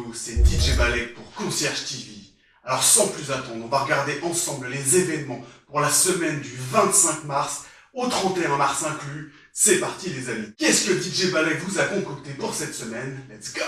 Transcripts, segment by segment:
Hugo, c'est DJ Balek pour Concierge TV. Alors sans plus attendre, on va regarder ensemble les événements pour la semaine du 25 mars au 31 mars inclus. C'est parti les amis. Qu'est-ce que DJ Balek vous a concocté pour cette semaine? Let's go!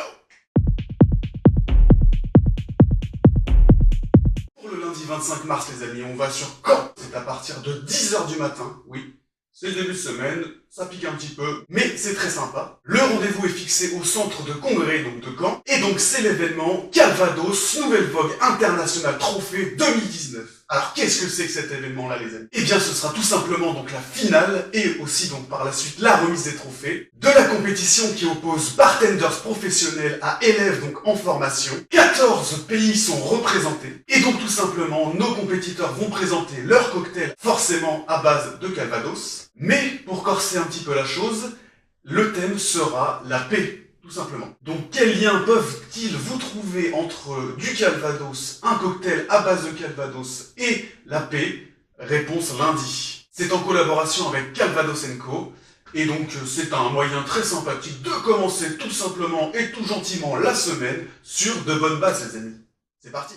Pour le lundi 25 mars les amis, on va sur Caen. C'est à partir de 10h du matin, oui. C'est le début de semaine, ça pique un petit peu, mais c'est très sympa. Le rendez-vous est fixé au centre de congrès donc de Caen, et donc c'est l'événement Calvados Nouvelle Vogue International Trophée 2019. Alors qu'est-ce que c'est que cet événement-là les amis? Eh bien ce sera tout simplement donc la finale, et aussi donc par la suite la remise des trophées, de la compétition qui oppose bartenders professionnels à élèves donc en formation. 14 pays sont représentés, et donc tout simplement nos compétiteurs vont présenter leur cocktail forcément à base de Calvados. Mais pour corser un petit peu la chose, le thème sera la paix, tout simplement. Donc quels liens peuvent-ils vous trouver entre du Calvados, un cocktail à base de Calvados et la paix? Réponse lundi. C'est en collaboration avec Calvados & Co. Et donc c'est un moyen très sympathique de commencer tout simplement et tout gentiment la semaine sur de bonnes bases les amis. C'est parti.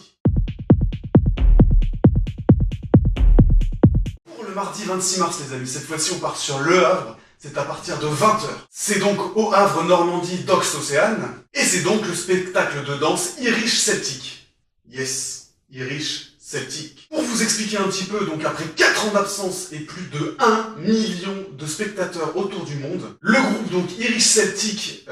Mardi 26 mars les amis, cette fois-ci on part sur Le Havre, c'est à partir de 20h. C'est donc au Havre Normandie Docks Océane, et c'est donc le spectacle de danse Irish Celtic. Yes, Irish Celtic. Pour vous expliquer un petit peu, donc après 4 ans d'absence et plus de 1 million de spectateurs autour du monde, le groupe donc Irish Celtic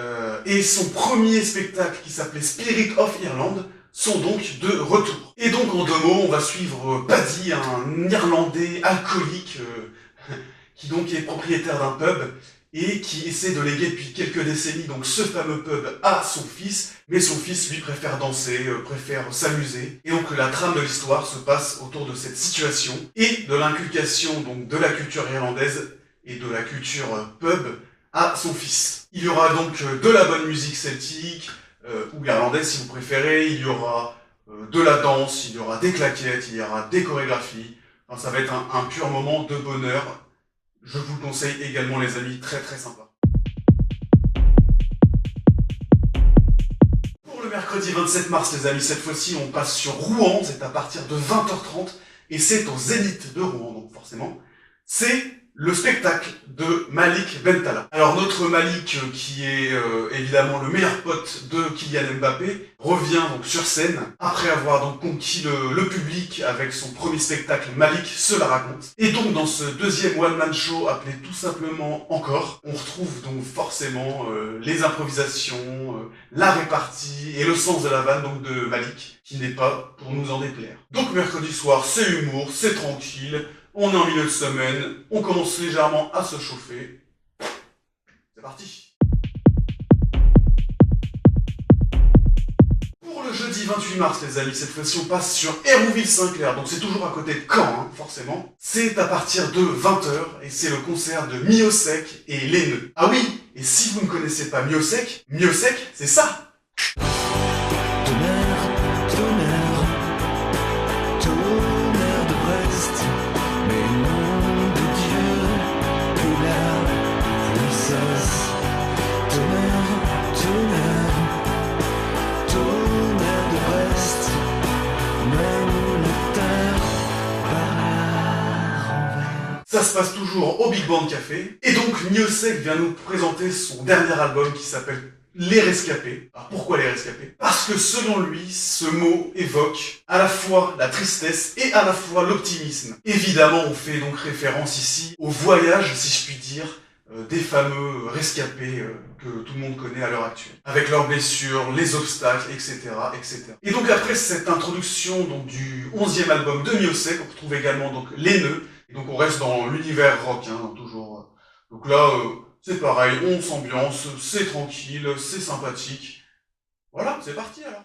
et son premier spectacle qui s'appelait Spirit of Ireland sont donc de retour. Et donc en 2 mots, on va suivre Paddy, un Irlandais alcoolique qui donc est propriétaire d'un pub et qui essaie de léguer depuis quelques décennies donc ce fameux pub à son fils, mais son fils lui préfère danser, préfère s'amuser. Et donc la trame de l'histoire se passe autour de cette situation et de l'inculcation donc de la culture irlandaise et de la culture pub à son fils. Il y aura donc de la bonne musique celtique, ou irlandaise si vous préférez, il y aura de la danse, il y aura des claquettes, il y aura des chorégraphies. Enfin, ça va être un pur moment de bonheur. Je vous le conseille également les amis, très très sympa. Pour le mercredi 27 mars les amis, cette fois-ci on passe sur Rouen, c'est à partir de 20h30 et c'est au Zénith de Rouen donc forcément. C'est le spectacle de Malik Bentala. Alors notre Malik, qui est évidemment le meilleur pote de Kylian Mbappé, revient donc sur scène après avoir donc conquis le public avec son premier spectacle Malik se la raconte. Et donc dans ce deuxième one-man show appelé tout simplement Encore, on retrouve donc forcément les improvisations, la répartie et le sens de la vanne donc de Malik, qui n'est pas pour nous en déplaire. Donc mercredi soir, c'est humour, c'est tranquille. On est en milieu de semaine, on commence légèrement à se chauffer. C'est parti. Pour le jeudi 28 mars les amis, cette fois-ci on passe sur Hérouville-Saint-Clair, donc c'est toujours à côté de Caen, hein, forcément. C'est à partir de 20h et c'est le concert de Miosek et Laineux. Ah oui, et si vous ne connaissez pas Miosek, c'est ça. Ça se passe toujours au Big Band Café. Et donc Miosek vient nous présenter son dernier album qui s'appelle Les Rescapés. Alors pourquoi Les Rescapés? Parce que selon lui, ce mot évoque à la fois la tristesse et à la fois l'optimisme. Évidemment, on fait donc référence ici au voyage, si je puis dire, des fameux rescapés que tout le monde connaît à l'heure actuelle. Avec leurs blessures, les obstacles, etc., etc. Et donc après cette introduction donc, du 11e album de Miosek, on retrouve également donc Laineux. Et donc on reste dans l'univers rock, hein, toujours. Donc là, c'est pareil, on s'ambiance, c'est tranquille, c'est sympathique. Voilà, c'est parti alors.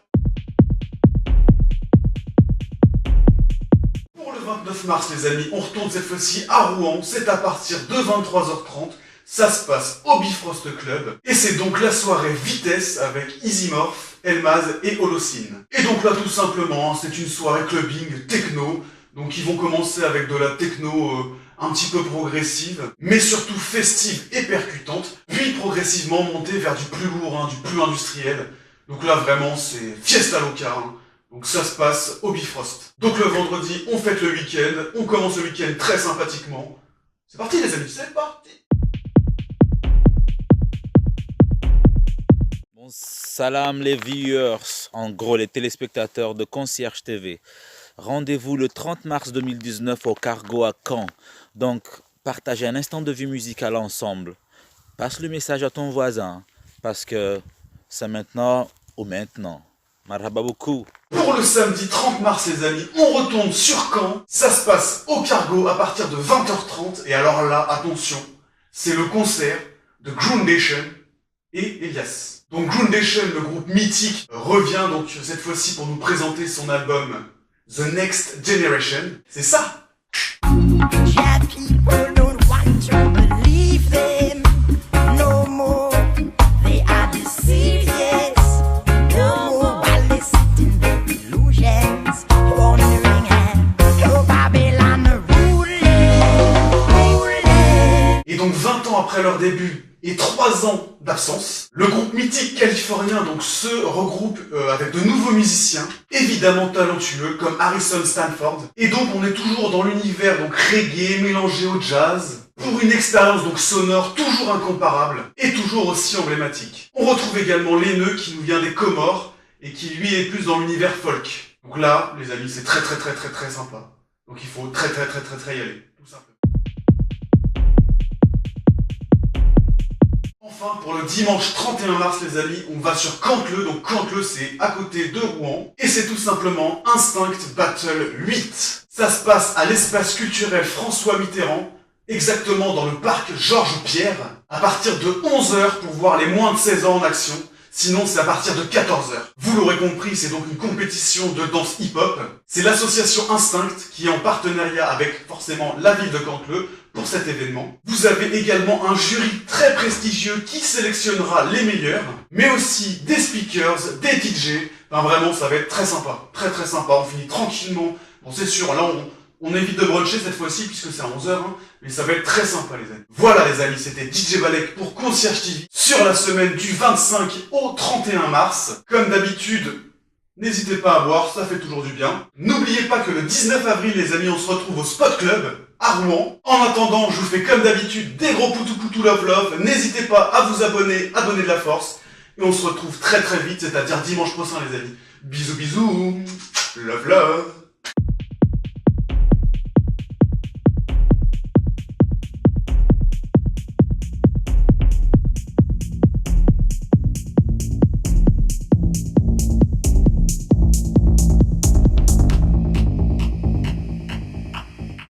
Pour le 29 mars les amis, on retourne cette fois-ci à Rouen, c'est à partir de 23h30. Ça se passe au Bifrost Club, et c'est donc la soirée Vitesse avec Easy Morph, Elmaz et Holocene. Et donc là tout simplement, hein, c'est une soirée clubbing techno, donc ils vont commencer avec de la techno un petit peu progressive, mais surtout festive et percutante, puis progressivement monter vers du plus lourd, hein, du plus industriel. Donc là vraiment c'est fiesta loca, hein. Donc ça se passe au Bifrost. Donc le vendredi, on fête le week-end, on commence le week-end très sympathiquement. C'est parti les amis, c'est parti. Bon, salam les viewers, en gros les téléspectateurs de Concierge TV. Rendez-vous le 30 mars 2019 au Cargo à Caen. Donc partagez un instant de vue musicale ensemble. Passe le message à ton voisin, parce que c'est maintenant ou maintenant. Marhaba beaucoup. Pour le samedi 30 mars les amis, on retourne sur Caen. Ça se passe au Cargo à partir de 20h30. Et alors là, attention, c'est le concert de Groundation et Elias. Donc Groundation, le groupe mythique, revient donc cette fois-ci pour nous présenter son album The Next Generation. C'est ça. Et donc 20 ans après leur début et 3 ans d'absence, le groupe mythique californien donc se regroupe avec de nouveaux musiciens, évidemment talentueux comme Harrison Stanford. Et donc on est toujours dans l'univers donc reggae mélangé au jazz, pour une expérience donc sonore toujours incomparable et toujours aussi emblématique. On retrouve également Lenneux qui nous vient des Comores et qui lui est plus dans l'univers folk. Donc là, les amis, c'est très sympa. Donc il faut très y aller, tout simplement. Enfin, pour le dimanche 31 mars, les amis, on va sur Cantleux. Donc Cantleux, c'est à côté de Rouen. Et c'est tout simplement Instinct Battle 8. Ça se passe à l'espace culturel François Mitterrand, exactement dans le parc Georges Pierre, à partir de 11h pour voir les moins de 16 ans en action. Sinon, c'est à partir de 14h. Vous l'aurez compris, c'est donc une compétition de danse hip-hop. C'est l'association Instinct qui est en partenariat avec forcément la ville de Cantleux pour cet événement. Vous avez également un jury très prestigieux qui sélectionnera les meilleurs, mais aussi des speakers, des DJ. Enfin vraiment, ça va être très sympa. Très sympa. On finit tranquillement. Bon, c'est sûr, là, on évite de bruncher cette fois-ci puisque c'est à 11h, hein, mais ça va être très sympa les amis. Voilà les amis, c'était DJ Balek pour Concierge TV sur la semaine du 25 au 31 mars. Comme d'habitude, n'hésitez pas à boire, ça fait toujours du bien. N'oubliez pas que le 19 avril les amis, on se retrouve au Spot Club à Rouen. En attendant, je vous fais comme d'habitude des gros poutou love. N'hésitez pas à vous abonner, à donner de la force. Et on se retrouve très vite, c'est-à-dire dimanche prochain les amis. Bisous, love.